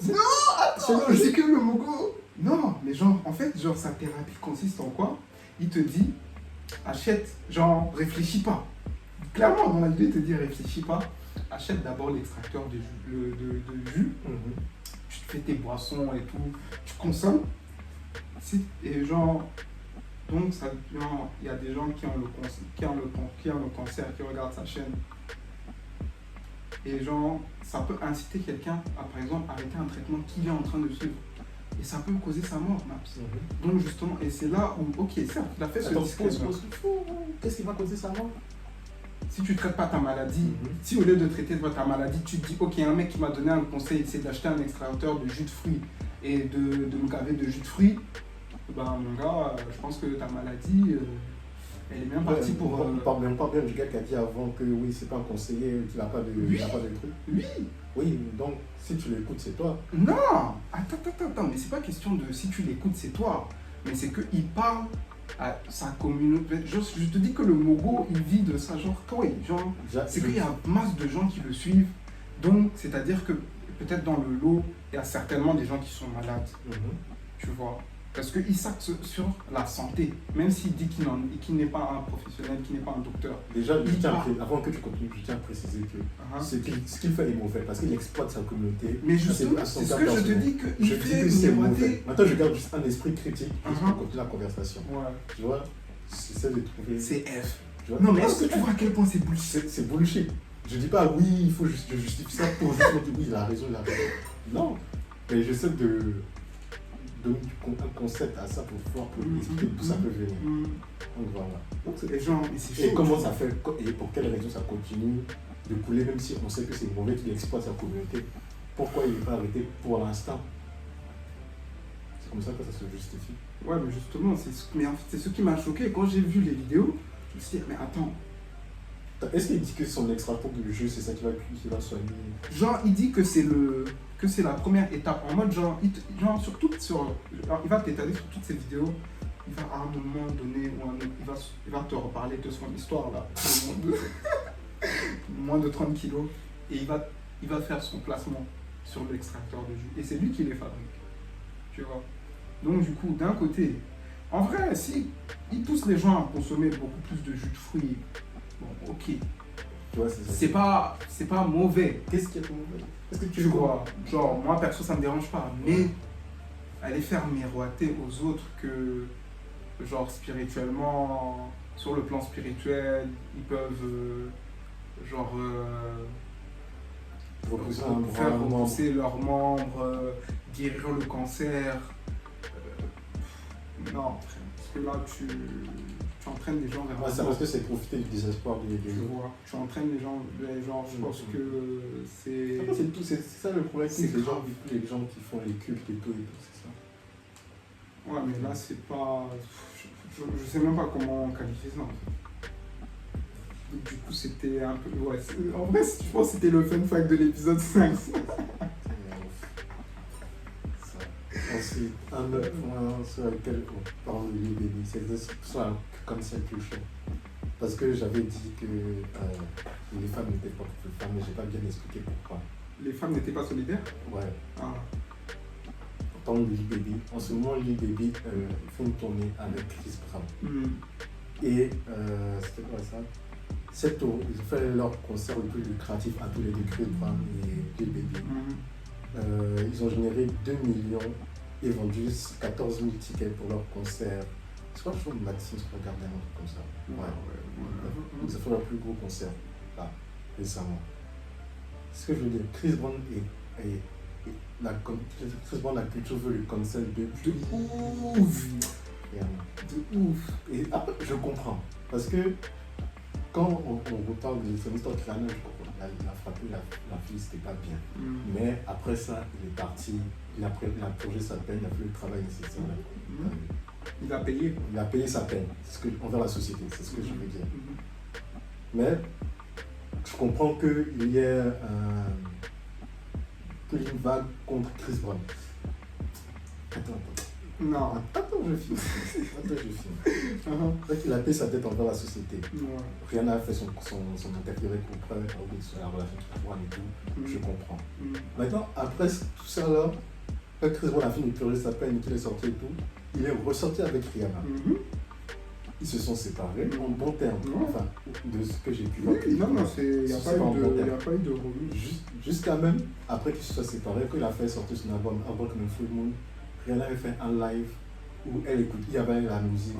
S2: Non, attends, c'est que le Mogo. Non, mais genre, en fait, genre, sa thérapie consiste en quoi? Il te dit, achète, genre, réfléchis pas. Clairement, dans la vidéo, il te dit, réfléchis pas. Achète d'abord l'extracteur de jus. Tu te fais tes boissons et tout. Tu consommes. Et genre, donc, il y a des gens qui ont le cancer, qui regardent sa chaîne. Et genre, ça peut inciter quelqu'un à, par exemple, arrêter un traitement qu'il est en train de suivre. Et ça peut causer sa mort, Maps. Donc justement, et c'est là où, ok, certes, il a fait ce disclaimer.
S1: Qu'est-ce qui va causer sa mort?
S2: Si tu ne traites pas ta maladie, si au lieu de traiter ta maladie, tu te dis, ok, un mec qui m'a donné un conseil, c'est d'acheter un extracteur de jus de fruits et de me gaver de jus de fruits, ben mon gars, je pense que ta maladie, elle est bien partie pour...
S1: On parle bien du gars qui a dit avant que oui, c'est pas un conseiller, qu'il n'a pas de truc. Oui, donc si tu l'écoutes, c'est toi.
S2: Non, attends, mais c'est pas question de si tu l'écoutes, c'est toi. Mais c'est qu'il parle à sa communauté. Je te dis que le Mogo, il vit de ça, genre, c'est qu'il y a masse de gens qui le suivent. Donc, c'est-à-dire que peut-être dans le lot, il y a certainement des gens qui sont malades. Tu vois. Parce qu'il s'axe sur la santé, même s'il dit qu'il n'est pas un professionnel, qu'il n'est pas un docteur.
S1: Déjà, avant que tu continues, je tiens à préciser que ce qu'il fait est mauvais, parce qu'il exploite sa communauté.
S2: Mais justement, c'est ce que je te dis qu'il fait
S1: c'est mauvais. Maintenant, je garde juste un esprit critique pour continuer la conversation. Tu vois, j'essaie de trouver...
S2: C'est F. Non, mais est-ce que tu vois à quel point c'est bullshit?
S1: C'est bullshit. Je dis pas, oui, il faut justifier ça pour justement dire, oui, il a raison. Non, mais j'essaie de donner un concept à ça pour expliquer d'où ça peut venir. Donc voilà.
S2: Et
S1: comment ça fait, et pour quelle raison ça continue de couler, même si on sait que c'est mauvais qu'il exploite sa communauté. Pourquoi il n'est pas arrêté pour l'instant? C'est comme ça que ça se justifie.
S2: Ouais, mais justement, c'est ce qui m'a choqué. Quand j'ai vu les vidéos, je me suis dit, mais attends.
S1: Est-ce qu'il dit que son extracteur de jeu, c'est ça qui va soigner?
S2: Genre, il dit que c'est la première étape. En mode, genre, il va t'étaler sur toutes ces vidéos. Il va à un moment donné, il va te reparler de son histoire, là. Moins de 30 kilos. Et il va faire son placement sur l'extracteur de jus. Et c'est lui qui les fabrique. Tu vois. Donc, du coup, d'un côté, en vrai, si il pousse les gens à consommer beaucoup plus de jus de fruits, bon, ok.
S1: Tu vois, c'est
S2: pas mauvais.
S1: Qu'est-ce qui est mauvais? Est-ce que
S2: tu vois? Genre, moi perso, ça me dérange pas. Mais aller faire miroiter aux autres que, genre, spirituellement, sur le plan spirituel, ils peuvent, faire repousser leurs membres, guérir le cancer. Non, parce que là, entraînes les gens vers
S1: c'est parce que c'est profiter du désespoir des
S2: tu vois, tu entraînes les gens, je pense que c'est...
S1: C'est ça le problème, c'est les gens qui font les cultes et tout, c'est ça.
S2: Ouais, mais là, c'est pas... Je sais même pas comment qualifier ça, en fait. Donc, du coup, c'était un peu... Ouais, en vrai, je pense que c'était le fun fact de l'épisode 5.
S1: Ensuite, un autre point sur lequel on parle de l'IBD, c'est sur la cancel culture. Parce que j'avais dit que les femmes n'étaient pas pour les femmes, mais j'ai pas bien expliqué pourquoi.
S2: Les femmes n'étaient pas solidaires?
S1: Ouais.
S2: Ah.
S1: Pourtant, l'IBD, en ce moment, l'IBD fait une tournée avec Chris Brown. Et c'était quoi ça? Cette tournée, ils ont fait leur concert le plus lucratif à tous les deux, Chris Brown et l'IBD. Ils ont généré 2 millions et vendu 14 000 tickets pour leur concert. Je crois que Madison se regardait un autre concert. Ouais. Ils ont fait leur plus gros concert, là, récemment. Ce que je veux dire, Chris Brown la culture veut le cancel de ouf. De ouf. Et après, je comprends. Parce que quand on reparle de son histoire de Rihanna, je comprends. Il a frappé la fille, c'était pas bien. Mais après ça, il est parti, il a purgé sa peine, il a fait le travail nécessaire.
S2: Il a payé.
S1: Il a payé sa peine, envers la société, c'est ce que je veux dire. Mais je comprends qu'il y ait une vague contre Chris Brown. Attends, je filme. Il a payé sa tête envers la société. Rihanna a fait son interview auprès de la relation avec Brown et tout. Je comprends. Maintenant, après tout ça là, quand Chris Brown a fini de purger sa peine, qu'il est sorti et tout, il est ressorti avec Rihanna. Ils se sont séparés en bon terme. Enfin, de ce que j'ai pu voir.
S2: Il n'y a pas eu de remise.
S1: Jusqu'à même, après qu'ils se soient séparés, quand il a fait sortir son album Unbroken Full Moon, Rihanna avait fait un live où elle écoute, il y avait la musique.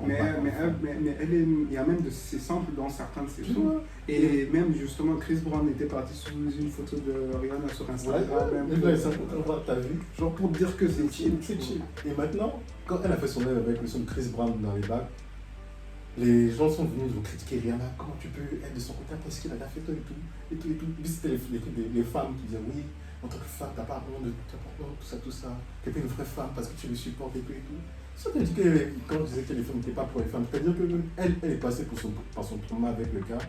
S2: Mais il y a même de ses samples dans certains de ses sons. Et même justement, Chris Brown était parti sous une photo de Rihanna sur Instagram.
S1: T'as vu?
S2: Genre pour dire que c'est chill.
S1: Et maintenant, quand elle a fait son live avec le son de Chris Brown dans les bacs, les gens sont venus nous critiquer Rihanna, comment tu peux être de son côté après ce qu'il a fait toi et tout. Puis c'était les femmes qui disaient oui, en tant que femme, t'as pas vraiment de tout ça. T'es pas une vraie femme parce que tu le supportes et tout. Ça veut dire que quand je disais que les femmes n'étaient pas pour les femmes, c'est-à-dire qu'elle est passée par son trauma avec le gars.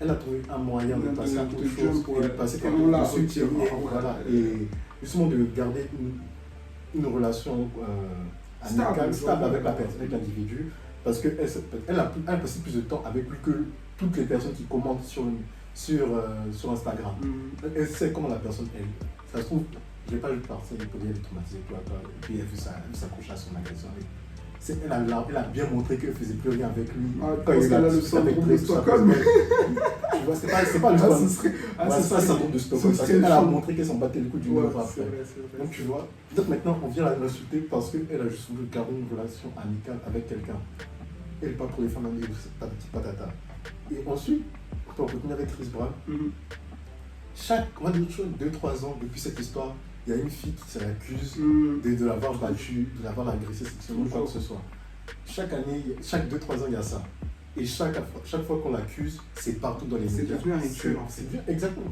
S1: Elle a trouvé un moyen de passer à autre chose, de passer par le soutien. Et justement de garder une relation amicale, stable avec l'individu. Parce qu'elle a passé plus de temps avec lui que toutes les personnes qui commentent sur Instagram. Elle sait comment la personne est. Ça se trouve, je n'ai pas eu partir, il peut être traumatisé, puis elle a vu s'accrocher à son agresseur. Elle a bien montré qu'elle ne faisait plus rien avec lui.
S2: Quand il a le syndrome de Stockholm.
S1: Tu vois, c'est pas le syndrome de Stockholm. Elle a montré qu'elle s'en battait le coup du mur après. Donc tu vois, donc maintenant on vient l'insulter parce qu'elle a juste voulu garder une relation amicale avec quelqu'un. Elle n'est pas pour les femmes amies, patata. Et ensuite, pour retenir avec Chris Brown, chaque 2-3 ans depuis cette histoire, il y a une fille qui l'accuse de l'avoir battu, de l'avoir agressé sexuellement, quoi que ce soit. Chaque année, chaque 2-3 ans, il y a ça. Et chaque fois qu'on l'accuse, c'est partout dans les médias.
S2: C'est devenu un rituel.
S1: Exactement.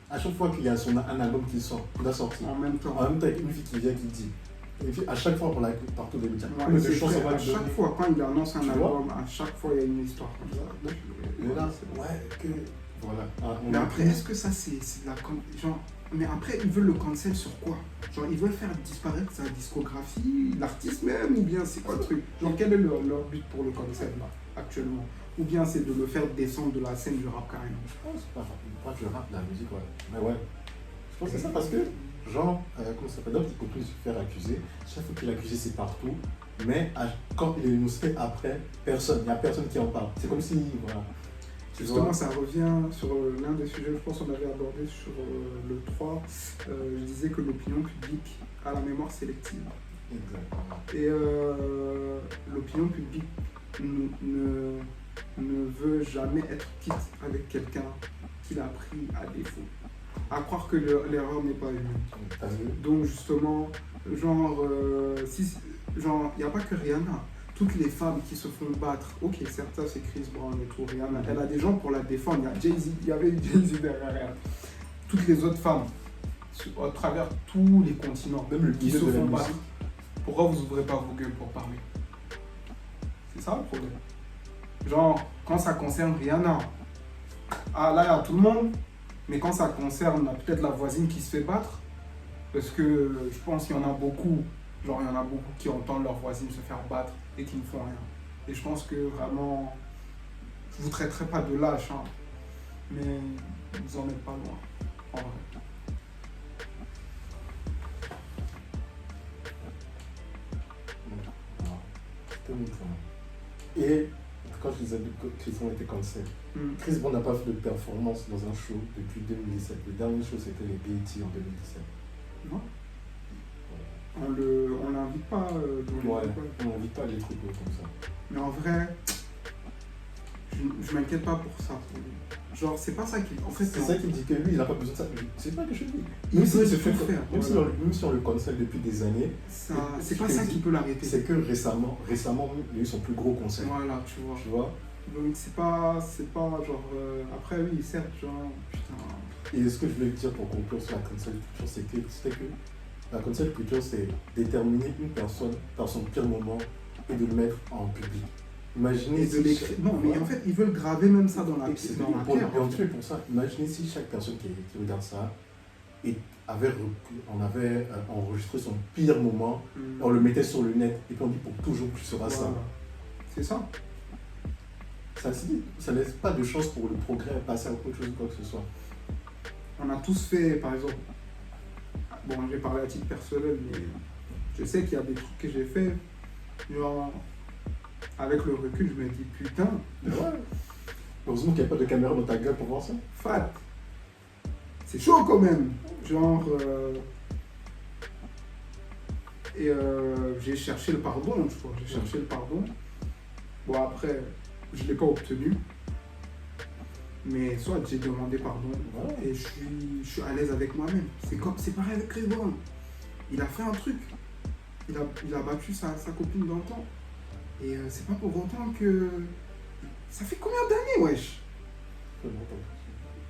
S1: À chaque fois qu'il y a un album qui sort, qui doit sortir,
S2: en même temps,
S1: avec une fille qui vient qui dit. Et puis à chaque fois qu'on l'accuse partout dans les médias.
S2: À chaque fois, quand il annonce un album, à chaque fois il y a une histoire comme ça.
S1: Voilà.
S2: Mais après, est-ce que ça c'est la genre, mais après ils veulent le cancel sur quoi? Genre ils veulent faire disparaître sa discographie, l'artiste même, ou bien c'est quoi le truc? Genre quel est leur but pour le cancel là, actuellement? Ou bien c'est de le faire descendre de la scène du rap carrément?
S1: Je pense pas du rap, la musique, ouais. Mais ouais. Je pense que c'est ça parce que, genre, comment ça s'appelle, il continue de se faire accuser. Chaque fois qu'il est accusé, c'est partout. Mais quand il est énoncé après, il n'y a personne qui en parle. C'est comme si, voilà.
S2: Justement, ça revient sur l'un des sujets, je pense qu'on avait abordé sur le 3. Je disais que l'opinion publique a la mémoire sélective.
S1: Exactement.
S2: Et l'opinion publique ne veut jamais être quitte avec quelqu'un qu'il a pris à défaut. À croire que l'erreur n'est pas humaine. Donc justement, genre, il n'y a pas que Rihanna. toutes les femmes qui se font battre, ok, certes, ça c'est Chris Brown et tout, Rihanna, elle a des gens pour la défendre. Il y a Jay-Z, il y avait Jay-Z derrière elle. Toutes les autres femmes, à travers tous les continents,
S1: Même le
S2: qui
S1: milieu
S2: se
S1: de la
S2: font battre.
S1: musique.
S2: Pourquoi vous ouvrez pas vos gueules pour parler? C'est ça le problème. Genre, quand ça concerne Rihanna, ah là, il y a tout le monde, mais quand ça concerne peut-être la voisine qui se fait battre, parce que je pense qu'il y en a beaucoup, genre il y en a beaucoup qui entendent leur voisine se faire battre et qui ne font rien. Et je pense que vraiment, je vous traiterai pas de lâche, hein, mais vous en êtes pas loin, en vrai.
S1: Et quand je disais que Chris Brown était cancel, Chris Brown n'a pas fait de performance dans un show depuis 2017. Le dernier show, c'était les BET en 2017.
S2: Non. On l'invite pas.
S1: On n'invite pas les trucs comme ça.
S2: Mais en vrai, je m'inquiète pas pour ça. Genre, c'est pas ça qui. En fait,
S1: c'est ça qui me dit que lui, il n'a pas besoin de ça. C'est pas que je dis.
S2: Il peut se faire.
S1: Même si on le cancel depuis des années,
S2: c'est pas ça qui peut l'arrêter.
S1: C'est que récemment, il a eu son plus gros concert.
S2: Voilà, tu vois. Donc c'est pas genre. Après, oui, certes, genre. Putain.
S1: Et ce que je voulais dire pour conclure sur la cancel culture, c'était que la cancel culture, c'est déterminer une personne dans son pire moment et de le mettre en public. Imaginez
S2: de l'écrire. Non, mais en fait, ils veulent graver même ça dans la pierre.
S1: Pour ça, imaginez si chaque personne qui regarde ça on avait enregistré son pire moment, on le mettait sur le net et puis on dit pour toujours tu seras ça.
S2: C'est ça.
S1: Ça laisse pas de chance pour le progrès, passer à autre chose ou quoi que ce soit.
S2: On a tous fait, par exemple, bon, je vais parler à titre personnel, mais je sais qu'il y a des trucs que j'ai fait, genre, avec le recul, je me dis putain.
S1: Ouais. Heureusement qu'il n'y a pas de caméra dans ta gueule pour voir ça.
S2: Fat. C'est chaud quand même. Genre. J'ai cherché le pardon, tu vois. J'ai cherché le pardon. Bon, après, je ne l'ai pas obtenu. Mais soit j'ai demandé pardon et je suis à l'aise avec moi-même. C'est pareil avec Chris Brown. Il a fait un truc. Il a battu sa copine dans le temps. Et c'est pas pour autant que... Ça fait combien d'années, wesh?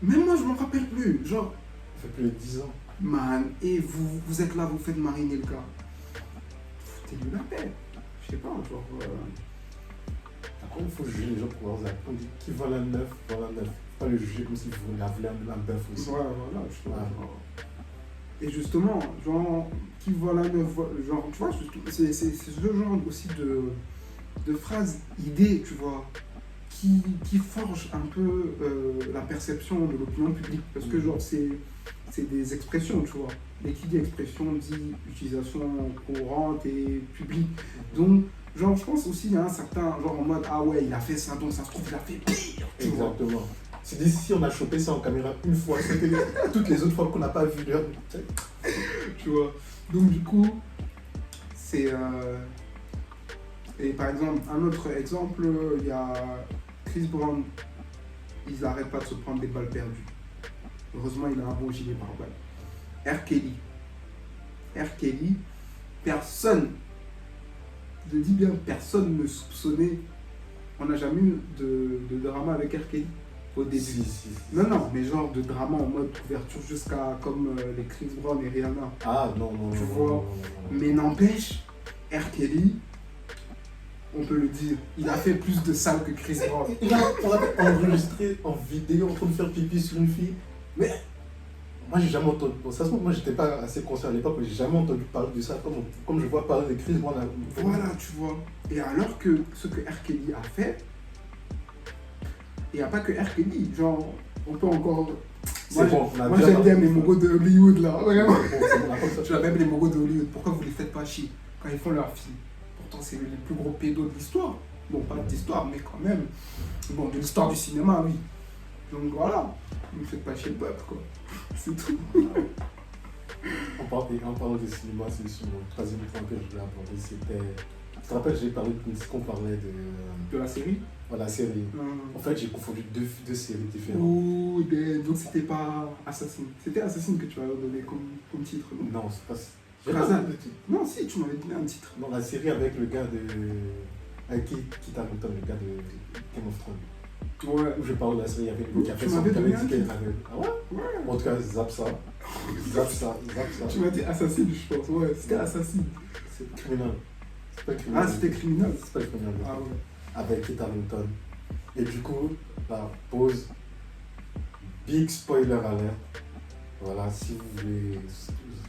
S2: Même moi, je m'en rappelle plus. Genre...
S1: Ça fait plus de 10 ans.
S2: Man, et vous êtes là, vous faites mariner le gars. Foutez-lui la paix. Je sais pas, genre...
S1: Après, il faut juger les gens pour leurs actes. On dit qui vole un œuf, vole un œuf. Pas le juger comme s'il voulait un bœuf aussi.
S2: Ouais, voilà, je vois. Et justement, genre, qui vole un œuf, genre, tu vois, c'est ce genre aussi de phrases, idées, tu vois, qui forgent un peu la perception de l'opinion publique. Parce que, genre, c'est des expressions, tu vois. Et qui dit expression dit utilisation courante et publique. Donc, genre, je pense aussi, il y a un certain genre en mode, ah ouais, il a fait ça, donc ça se trouve, il a fait pire.
S1: Exactement. C'est d'ici, on a chopé ça en caméra une fois, c'est que toutes les autres fois qu'on n'a pas vu l'heure.
S2: Tu vois. Donc, du coup, c'est. Et par exemple, un autre exemple, il y a Chris Brown, ils n'arrêtent pas de se prendre des balles perdues. Heureusement, il a un bon gilet par balle. R. Kelly, personne, je dis bien personne ne soupçonnait. On n'a jamais eu de drama avec R. Kelly au début.
S1: Si.
S2: Non, mais genre de drama en mode couverture jusqu'à comme les Chris Brown et Rihanna.
S1: Ah non.
S2: Tu vois. Mais n'empêche, R. Kelly, on peut le dire, il a fait plus de salles que Chris Brown.
S1: On l'a enregistré en vidéo en train de faire pipi sur une fille. Mais moi, j'ai jamais entendu. Bon, ça se trouve, moi, j'étais pas assez conscient à l'époque, mais j'ai jamais entendu parler de ça comme je vois parler de Chris Brown.
S2: Voilà, tu vois. Et alors que ce que R. Kelly a fait, il n'y a pas que R. Kelly, genre, on peut encore. Moi, j'aime bien les mogos de Hollywood là, vraiment. Tu vois, même les mogos de Hollywood, pourquoi vous les faites pas chier quand ils font leur film? Pourtant, c'est les plus gros pédos de l'histoire. Bon, pas d'histoire, mais quand même. Bon, de l'histoire du cinéma, oui. Donc voilà, ne faites pas chier le peuple, quoi. C'est tout.
S1: En parlant de cinéma, c'est sur le troisième point que je voulais aborder, c'était... Tu te rappelles, j'ai parlé qu'on parlait
S2: de la série?
S1: Voilà, la série. En fait, j'ai confondu deux séries différentes.
S2: Oh, donc c'était pas Assassin. C'était Assassin que tu m'avais donné comme titre, non?
S1: Non, c'est pas...
S2: Razan. Non, si, tu m'avais donné un titre.
S1: Non, la série avec le gars de... Avec qui t'a Harington, le gars de Game of Thrones.
S2: Ouais.
S1: Où je parle de la série, il y avait le café
S2: Tu
S1: sans
S2: m'avais
S1: qui avait
S2: donné
S1: dit
S2: un
S1: qu'elle
S2: titre.
S1: avait. Ah ouais?
S2: Ouais.
S1: En tout cas, zappe ça. Zappe ça.
S2: Tu m'as dit Assassin, je pense. Ouais, c'était Assassin.
S1: C'est criminel. C'est pas criminel.
S2: Ah, c'était criminel.
S1: C'est pas le criminel.
S2: Ah ouais.
S1: Avec Kit Harington. Et du coup, la pause. Big spoiler alert. Voilà, si vous voulez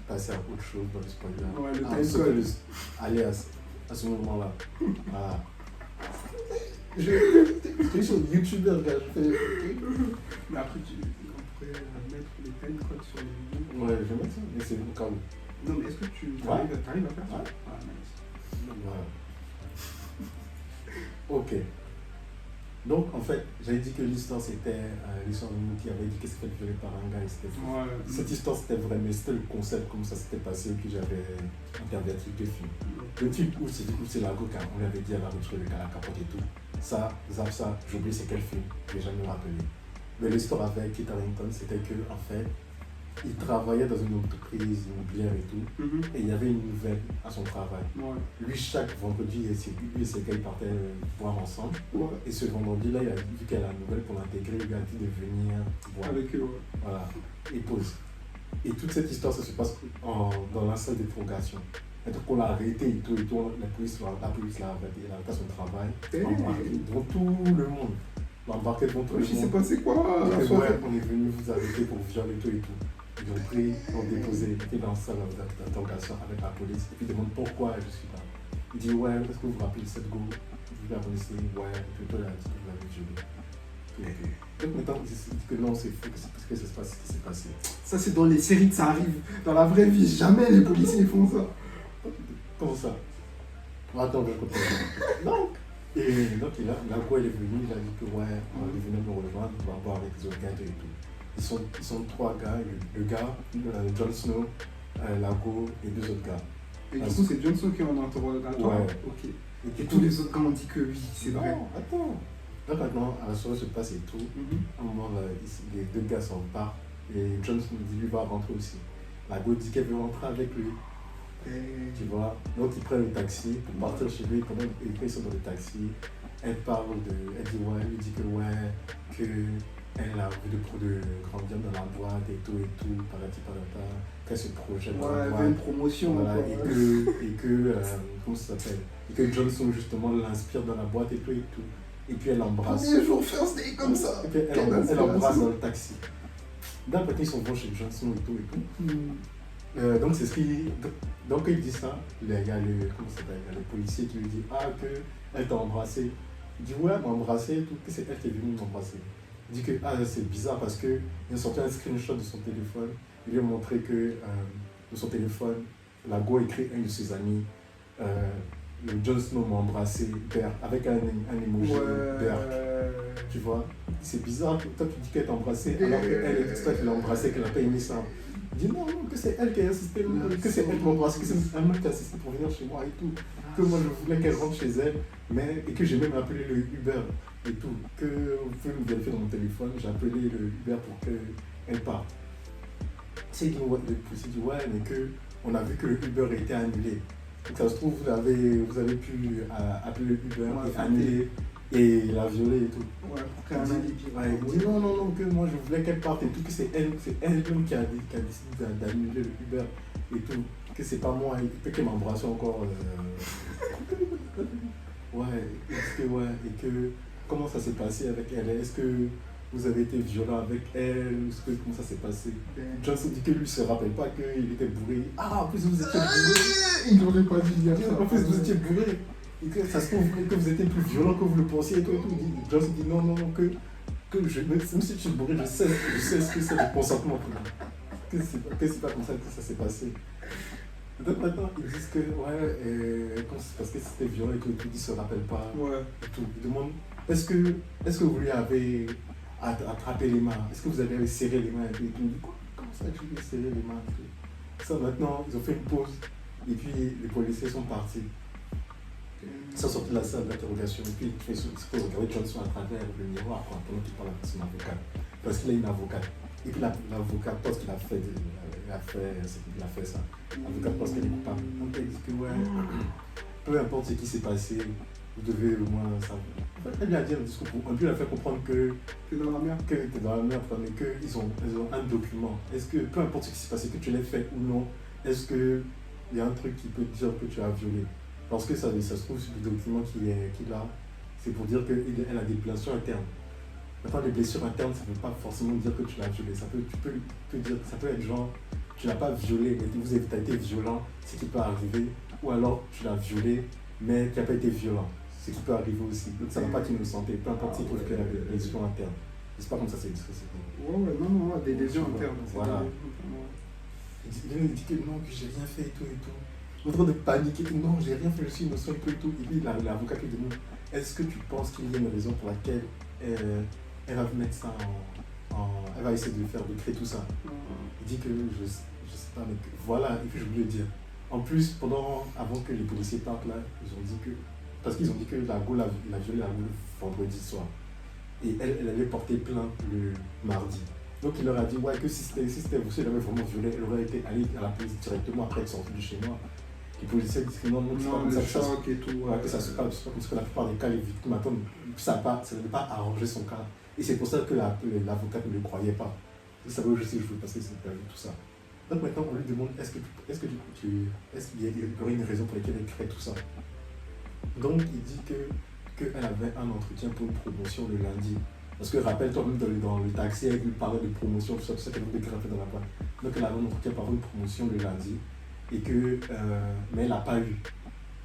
S1: passer à autre chose dans le spoiler,
S2: Ouais, le
S1: ah,
S2: time
S1: sautez
S2: code.
S1: allez à ce moment-là. Ah. Je suis sur YouTube, gars.
S2: Mais après, on pourrait mettre les time codes sur les vidéos.
S1: Ouais, je vais mettre ça, mais c'est au cas où.
S2: Non, mais est-ce que tu
S1: Ouais.
S2: arrives à faire ça?
S1: Ouais.
S2: Ah, nice.
S1: Voilà. Ok. Donc, en fait, j'avais dit que l'histoire c'était l'histoire de nous qui avait dit que c'était fait violer par un gars et c'était faux.
S2: Ouais.
S1: Cette histoire c'était vrai, mais c'était le concept, comment ça s'était passé, que j'avais interverti le film. Le truc où c'est Lago, quand on lui avait dit elle a retrouvé le gars à la capote et tout. Ça, zappe ça, j'ai oublié c'est quel film, j'ai jamais rappelé. Mais l'histoire avec Kit Harington, c'était que, en fait, il travaillait dans une entreprise immobilière et tout, et il y avait une nouvelle à son travail.
S2: Ouais.
S1: Lui, chaque vendredi, lui et ses gars, ils partaient boire ensemble.
S2: Ouais.
S1: Et ce vendredi-là, il a vu qu'elle a la nouvelle pour l'intégrer, il lui a dit de venir boire.
S2: Avec eux, ouais.
S1: Voilà, et pause. Et toute cette histoire, ça se passe dans la salle d'interrogation. Et donc, on l'a arrêté et tout, la police l'a arrêté, il a arrêté son travail, embarqué devant tout le monde. L'embarqué devant tout le
S2: Oui, il s'est
S1: monde.
S2: passé quoi
S1: Il
S2: la
S1: dit,
S2: soirée?
S1: ouais, on est venu vous arrêter pour viol et tout et tout. Ils ont pris, ils ont déposé, ils étaient dans la salle d'interrogation avec la police. Et puis ils demandent pourquoi je suis là. Il dit, ouais, est-ce que vous vous rappelez cette go? Vous la connaissez? Ouais, et puis toi, il a dit que vous l'avez violée. Donc maintenant, il dit que non, c'est faux, que c'est parce que ça se passe ce qui s'est passé.
S2: Ça, c'est dans les séries que ça arrive. Dans la vraie vie, jamais les policiers font ça.
S1: Comment ça? Attends, je comprends. Non. Et donc, la go, elle est venue, il a dit que ouais, il venait me rejoindre, on va boire avec les autres gars et tout. Ils sont trois gars, le gars, Jon Snow, Lago et deux autres gars.
S2: Et du coup, c'est Johnson qui est en interrogatoire.
S1: Ouais.
S2: Ok.
S1: Et
S2: Et tous les autres gars ont dit que oui, c'est vrai.
S1: Non, attends. Là maintenant, à la soirée se passe et tout.
S2: Mhm.
S1: À un moment, là, les deux gars s'en partent et Jon Snow dit lui va rentrer aussi. Lago dit qu'elle veut rentrer avec lui. Tu vois, donc ils prennent le taxi pour partir chez lui. Pendant ils sont dans le taxi, elle parle elle dit ouais, lui dit que ouais, que elle a envie de grandir dans la boîte et tout, parati patata, qu'elle se projette dans
S2: Ouais,
S1: la
S2: elle
S1: boîte.
S2: veut une promotion.
S1: Voilà,
S2: quoi.
S1: et que comment ça s'appelle? Et que Johnson justement l'inspire dans la boîte et tout. Et puis elle l'embrasse.
S2: Premier jour first day comme ça.
S1: Et puis elle l'embrasse dans le taxi. D'un côté, ils sont bons chez Johnson et tout. Donc c'est ce qu'il. Donc quand il dit ça, il y a le policier qui lui dit ah que elle t'a embrassé. Il dit ouais, elle m'a embrassé et tout, que c'est elle qui est venue m'embrasser. Il dit que ah c'est bizarre parce que il a sorti un screenshot de son téléphone. Il lui a montré que de son téléphone, Lago a écrit un de ses amis. Le Jon Snow m'a embrassé avec un emoji Berk. Tu vois, c'est bizarre, toi tu dis qu'elle t'a embrassé alors qu'elle c'est toi qui l'a embrassé, qu'elle n'a pas aimé ça. Il dit non, que c'est elle qui a insisté, que c'est elle qui m'a embrassé, que c'est elle qui a insisté pour venir chez moi et tout. Que moi je voulais qu'elle rentre chez elle, et que j'ai même appelé le Uber et tout. Que vous pouvez me vérifier dans mon téléphone, j'ai appelé le Uber pour qu'elle parte. C'est dit ouais, le policier dit ouais, mais que on a vu que le Uber a été annulé. Donc ça se trouve, vous avez pu appeler le Uber et annuler et la violer et tout.
S2: Ouais, pour créer un alibi.
S1: Ouais, il dit non, que moi je voulais qu'elle parte et tout, que c'est elle-même qui a décidé d'annuler le Uber et tout, que c'est pas moi, et qu'elle m'embrasse encore. Ouais, et que comment ça s'est passé avec elle? Est-ce que vous avez été violent avec elle? Comment ça s'est passé? Johnson dit que lui ne se rappelle pas qu'il était bourré. Ah, en plus vous étiez bourré.
S2: Il n'aurait pas dû dire ça.
S1: En plus vous étiez bourré. Et que ça se trouve que vous étiez plus violent que vous le pensiez et tout. Johnson dit non, que même si tu es bourré, je sais ce que c'est le consentement. Que c'est pas comme ça que ça s'est passé. Donc maintenant, ils disent que parce que c'était violent et tout, ils ne se rappellent pas.
S2: Ouais.
S1: Et tout. Ils demandent est-ce que vous lui avez attrapé les mains? Est-ce que vous avez serré les mains? Et tout. Ils disent quoi? Comment ça tu lui as serré les mains? Et tout. Ça maintenant, ils ont fait une pause et puis les policiers sont partis. Ils sont sortis de la salle d'interrogation et puis ils se regarder Johnson à travers le miroir pendant qu'il parle à son avocat. Parce qu'il a une avocate. Et puis l'avocat pense qu'il a fait ça. L'avocat pense qu'elle est coupable. Donc elle dit que ouais, peu importe ce qui s'est passé, vous devez au moins savoir. Elle lui a dit un discours, un peu, il a fait comprendre que
S2: T'es dans la merde.
S1: t'es dans la merde, mais qu'ils ont un document. Est-ce que, peu importe ce qui s'est passé, que tu l'aies fait ou non, est-ce qu'il y a un truc qui peut dire que tu as violé? Parce que ça se trouve sur le document qu'il a, c'est pour dire qu'elle a des blessures internes. Maintenant, les blessures internes, ça ne veut pas forcément dire que tu l'as violé. Ça peut être genre, tu n'as pas violé, mais tu as été violent, ce qui peut arriver. Ou alors, tu l'as violé, mais tu n'as pas été violent, ce qui peut arriver aussi. Donc, ça ne va pas t'innocenter, peu importe si tu as des blessures internes. C'est pas comme ça, c'est expressé.
S2: Ouais, non, des lésions internes.
S1: Voilà. Il dit que non, que j'ai rien fait et tout. En train de paniquer, non, j'ai rien fait, je suis innocent et tout. Et puis l'avocat qui demande, est-ce que tu penses qu'il y a une raison pour laquelle elle va mettre ça elle va essayer de créer tout ça? Il dit que je sais pas, mais voilà, et puis je voulais dire. En plus, avant que les policiers partent là, parce qu'ils ont dit que la go l'a violé la go le vendredi soir. Et elle allait porter plainte le mardi. Donc il leur a dit ouais, que si c'était vous, si elle avait vraiment violé, elle aurait été allée à la police directement après être sortie de chez moi. Les policiers disent que non, c'est pas comme ça que ça se passe. Parce que la plupart des cas, les victimes attendent, ça n'avait pas arrangé son cas. Et c'est pour ça que l'avocate ne le croyait pas. Ça veut juste je veux passer cette période, tout ça. Donc maintenant, on lui demande est-ce qu'il y aurait une raison pour laquelle elle crée tout ça. Donc il dit qu'elle avait un entretien pour une promotion le lundi. Parce que rappelle-toi, même dans le taxi, elle lui parlait de promotion, tout ça qu'elle voulait grimper dans la boîte. Donc elle avait un entretien par une promotion le lundi, mais elle n'a pas eu.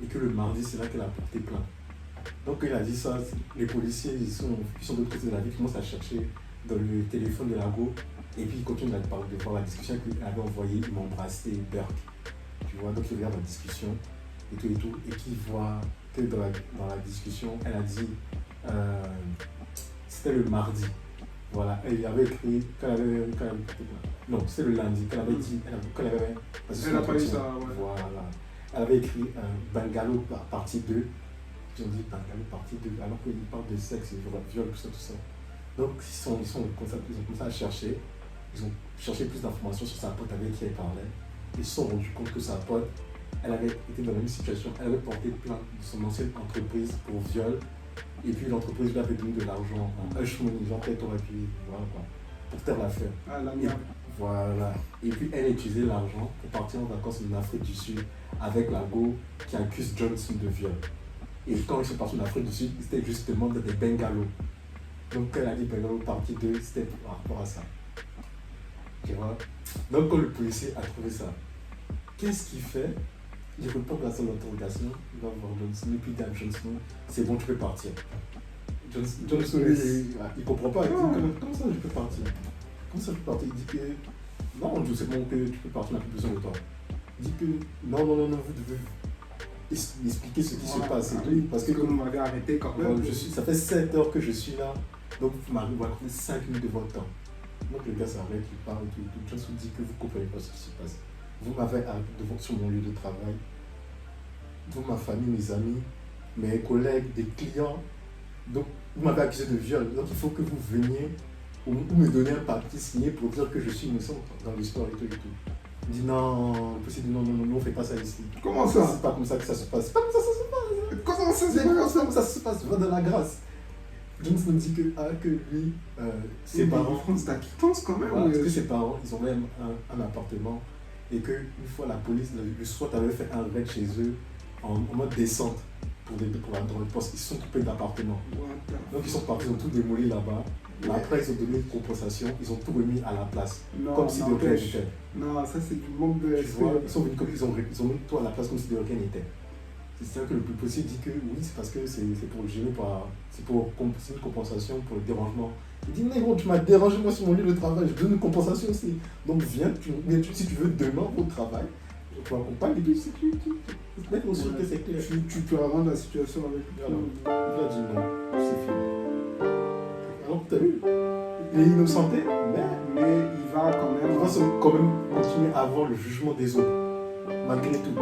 S1: Et que le mardi, c'est là qu'elle a porté plainte. Donc il a dit ça, les policiers, ils sont de l'autre côté de la vie, ils commencent à chercher dans le téléphone de la go, et puis ils continuent de voir la discussion qu'elle avait envoyée, ils m'ont embrassé, Burke. Tu vois, donc ils regardent la discussion, et tout, et puis ils voient que dans la discussion, elle a dit, c'était le mardi. Voilà, elle avait écrit non, c'était le lundi, qu'elle avait dit,
S2: elle n'a pas eu ça, ouais.
S1: Voilà. Elle avait écrit Bungalow partie 2. Ils ont dit Bungalow partie 2, alors qu'ils parlent de sexe, de viol, tout ça. Donc ils ont commencé à chercher. Ils ont cherché plus d'informations sur sa pote avec qui elle parlait. Ils se sont rendus compte que sa pote, elle avait été dans la même situation. Elle avait porté plainte de son ancienne entreprise pour viol. Et puis l'entreprise lui avait donné de l'argent en hush money, genre peut-être aurait pu, voilà quoi, pour taire l'affaire.
S2: Ah, la merde.
S1: Voilà. Et puis elle a utilisé l'argent pour partir en vacances en Afrique du Sud avec la go qui accuse Johnson de viol. Et quand ils sont partis en Afrique du Sud, c'était justement des bungalows. Donc quand elle a dit bungalow partie 2, c'était par rapport à ça. Tu vois? Donc quand le policier a trouvé ça, qu'est-ce qu'il fait? Il répond à son interrogation, il va voir Johnson, et puis il dit à Johnson, c'est bon, tu peux partir. Johnson, il comprend pas, il dit, comment ça je peux partir? Comment ça je peux partir? Il dit que, non, c'est bon que tu peux partir, on n'a plus besoin de toi. Il dit que, non, vous devez expliquer ce qui se passe.
S2: Parce que vous m'avez arrêté quand même.
S1: Ça fait 7 heures que je suis là, donc vous m'avez raconté 5 minutes de votre temps. Donc le gars s'arrête, il parle, tout. Johnson dit que vous ne comprenez pas ce qui se passe. Vous m'avez arrêté sur mon lieu de travail. Vous, ma famille, mes amis, mes collègues, des clients. Donc, vous m'avez accusé de viol. Donc, il faut que vous veniez ou me donner un papier signé pour dire que je suis innocent dans l'histoire et tout. Il dit non, non, on ne fait pas ça ici.
S2: Comment ça?
S1: C'est pas comme ça que ça se passe. C'est pas comme ça que ça se passe. Comment ça se passe? Comment ça se passe? Va dans la grâce. Johnson dit que lui, ses parents.
S2: France d'acquittance quand même.
S1: Voilà, parce que ses parents, ils ont même un appartement. Et qu'une fois la police, le SWAT avait fait un raid chez eux en mode descente pour la drogue, parce qu'ils se sont trompés d'appartement. Donc ils sont partis, ils ont tout démoli là-bas. Mais après, ils ont donné une compensation, ils ont tout remis à la place.
S2: Non,
S1: comme si de rien n'était.
S2: Non, ça c'est du manque de respect.
S1: Ils ont mis tout à la place comme si de rien n'était. C'est ça que le plus possible dit que oui, c'est parce que c'est pour gêner, c'est une compensation pour le dérangement. Il dit mais gros, tu m'as dérangé moi sur mon lieu de travail, je donne une compensation aussi. Donc viens, si tu veux demain au travail, tu m'accompagnes et puis si tu te mets au sûreté, c'est clair.
S2: Tu peux rendre la situation avec lui.
S1: Alors, il a dit non, c'est fini. Alors tu as vu, il est innocenté, mais
S2: il va quand même.
S1: Il va quand même continuer à avoir le jugement des autres, malgré tout.